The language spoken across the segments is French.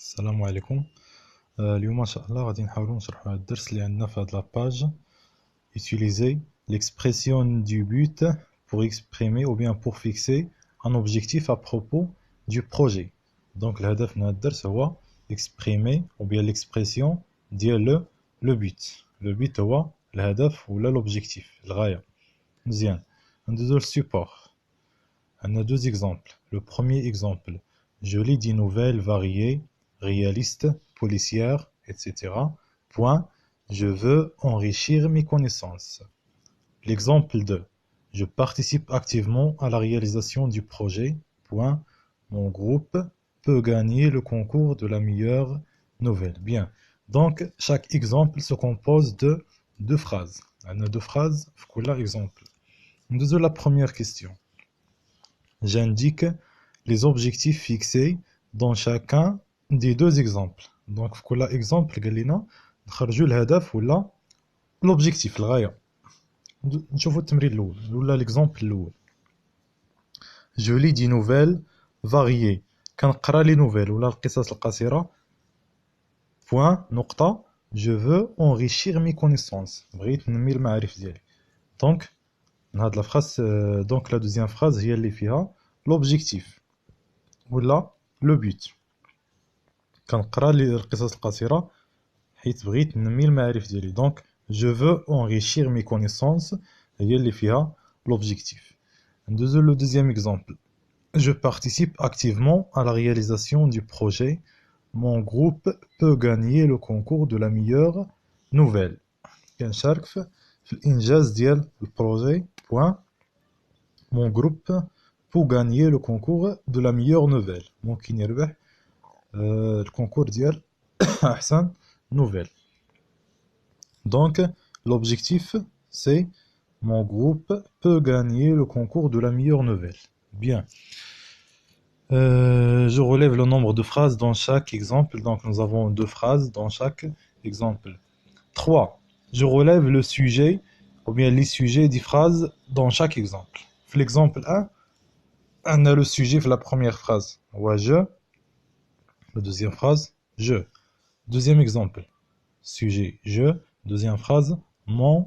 السلام عليكم. اليوم ان شاء الله غادي نحاولوا نشرحوا هذا الدرس اللي عندنا في هذه لاباج. Utiliser l'expression du but pour exprimer ou bien pour fixer un objectif à propos du projet. Donc الهدف من هذا الدرس هو exprimer ou bien l'expression ديال le but. Le but هو الهدف ولا l'objectif الغاية. مزيان. ندوزو للسيبور. On a deux exemples. Le premier exemple, je lis des nouvelles variées, réalistes, policières, etc. Point, je veux enrichir mes connaissances. L'exemple 2, je participe activement à la réalisation du projet. Point, mon groupe peut gagner le concours de la meilleure nouvelle. Bien, donc chaque exemple se compose de deux phrases. On a deux phrases, voilà exemple. Nous la première question. J'indique les objectifs fixés dans chacun des deux exemples. Donc, pour l'exemple, نخرجوا الهدف ولا l'objectif الغاية. نشوفوا التمرين الأول ولا l'exemple الأول. Je lis des nouvelles variées. كنقرا لي نوفيل ولا القصص القصيرة. Point نقطة. Je veux enrichir mes connaissances. بغيت ننمي المعارف ديالي. Donc, هاد لا phrase, donc la deuxième phrase هي اللي فيها l'objectif ولا لو بوت. كنقرا لي القصص القصيره حيت بغيت ننمي المعارف ديالي. دونك جو فو انريشير مي كونيسونس هي اللي فيها لوبجيكتيف. ندوزو لو دوزيام اكزامبل. Je participe activement à la réalisation du projet. Mon groupe peut gagner le concours de la meilleure nouvelle. كنشارك في الانجاز ديال البروجي. بوين. Mon groupe pour gagner le concours de la meilleure nouvelle. ممكن يربح الكونكور ديال احسن nouvelle. Donc l'objectif c'est mon groupe peut gagner le concours de la meilleure nouvelle. Bien. Je relève le nombre de phrases dans chaque exemple. Donc nous avons deux phrases dans chaque exemple. 3. Je relève le sujet ou bien les sujets des phrases dans chaque exemple. L'exemple 1, on a le sujet de la première phrase. Ouais, je. La deuxième phrase, je. Deuxième exemple, sujet, je. Deuxième phrase, mon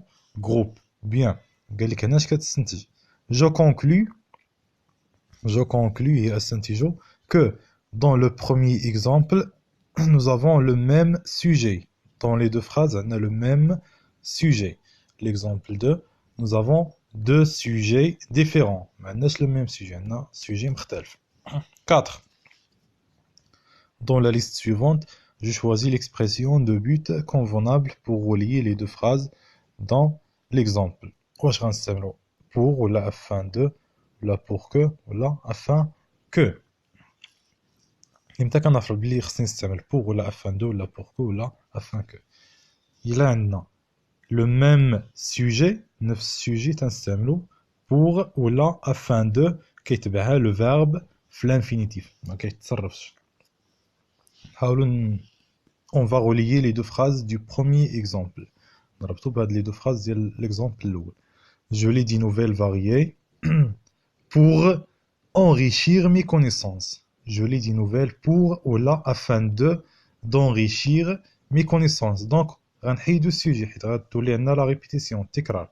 groupe. Bien. Je conclus que dans le premier exemple, nous avons le même sujet. Dans les deux phrases, on a le même sujet. L'exemple 2, nous avons deux sujets différents. Mais le même sujet, on a sujet مختلف. 4. Dans la liste suivante, je choisis l'expression de but convenable pour relier les deux phrases dans l'exemple. واش غنستعملو pour ولا afin de ولا pour que ولا afin que. امتى كنعرفوا بلي خصني نستعمل pour ولا afin de ولا pour que ولا afin que. إلا عندنا le même sujet نفس السوجي تنستعملو pour ولا afin de كيتبعها le verbe في l'infinitif ما كيتصرفش. On va relier les deux phrases du premier exemple. Les deux phrases de l'exemple. Je lis des nouvelles variées pour enrichir mes connaissances. Je lis des nouvelles pour ou là afin d'enrichir mes connaissances. Donc, on a le sujet, on a la répétition, تكرار.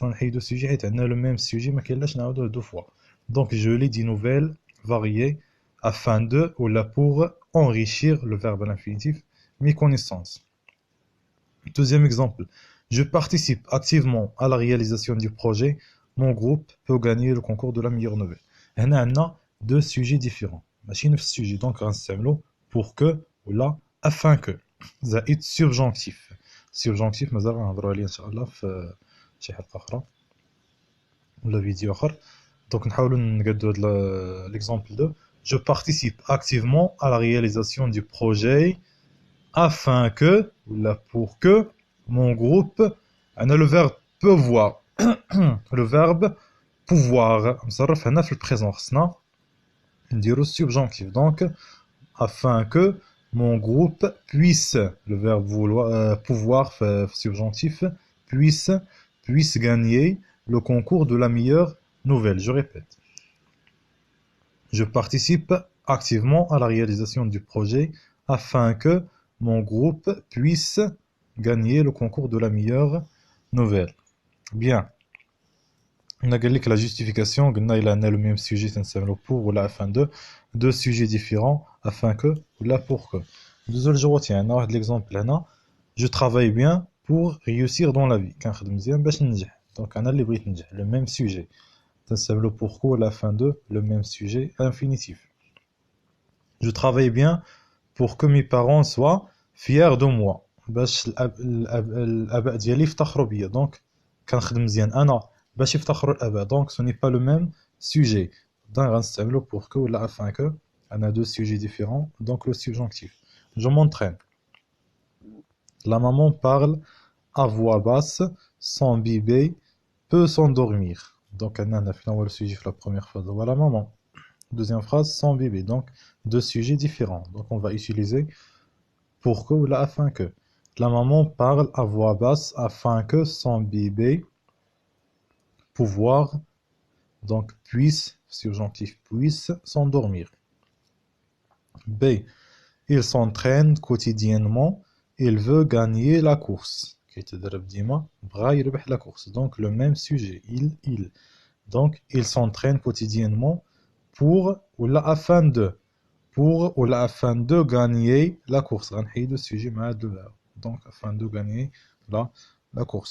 On a le sujet, on a le même sujet, mais on a deux fois. Donc, je lis des nouvelles variées afin de ou là pour enrichir le verbe à l'infinitif mes connaissances. Deuxième exemple, je participe activement à la réalisation du projet. Mon groupe peut gagner le concours de la meilleure nouvelle. On a deux sujets différents. Machine sujet donc غنستعملو pour que ou là afin que. زائد subjonctif. Subjonctif مازال غنهضروا عليه ان شاء الله في شي حلقه اخرى ولا فيديو اخر. Donc نحاولوا نقادو هذا l'exemple 2. Je participe activement à la réalisation du projet afin que, ou là pour que, mon groupe, on a le verbe pouvoir. Le verbe pouvoir. مصرف هنا في البريزون خصنا نديرو subjonctif. Donc, afin que mon groupe puisse, le verbe vouloir, pouvoir, subjonctif, puisse gagner le concours de la meilleure nouvelle. Je répète. Je participe activement à la réalisation du projet afin que mon groupe puisse gagner le concours de la meilleure nouvelle. Bien. On a gagné que la justification, il a le même sujet, c'est pour ou la afin de, deux sujets différents, afin que ou la pour que. Deuxième jour, tiens, on a l'exemple là. Je travaille bien pour réussir dans la vie. Donc, on a le même sujet. C'est le pourquoi ou la fin de, le même sujet, infinitif. Je travaille bien pour que mes parents soient fiers de moi. الاباء ديالي يفتخروا بيا دونك كنخدم مزيان انا باش يفتخروا الاباء دونك ce n'est pas le même sujet donc غنستعملو pour que ولا afin que on a deux sujets différents donc le subjonctif. Je m'entraîne. La maman parle à voix basse, son bébé peut s'endormir. Donc on a finalement le sujet la première phrase, voilà maman. Deuxième phrase, son bébé. Donc deux sujets différents. Donc on va utiliser pour que ou la afin que. La maman parle à voix basse afin que son bébé puisse, subjonctif puisse s'endormir. B. Il s'entraîne quotidiennement. Il veut gagner la course. La course. Donc le même sujet. Il. Donc il s'entraîne quotidiennement pour ou la afin de. Pour ou la afin de gagner la course. Donc afin de gagner la course.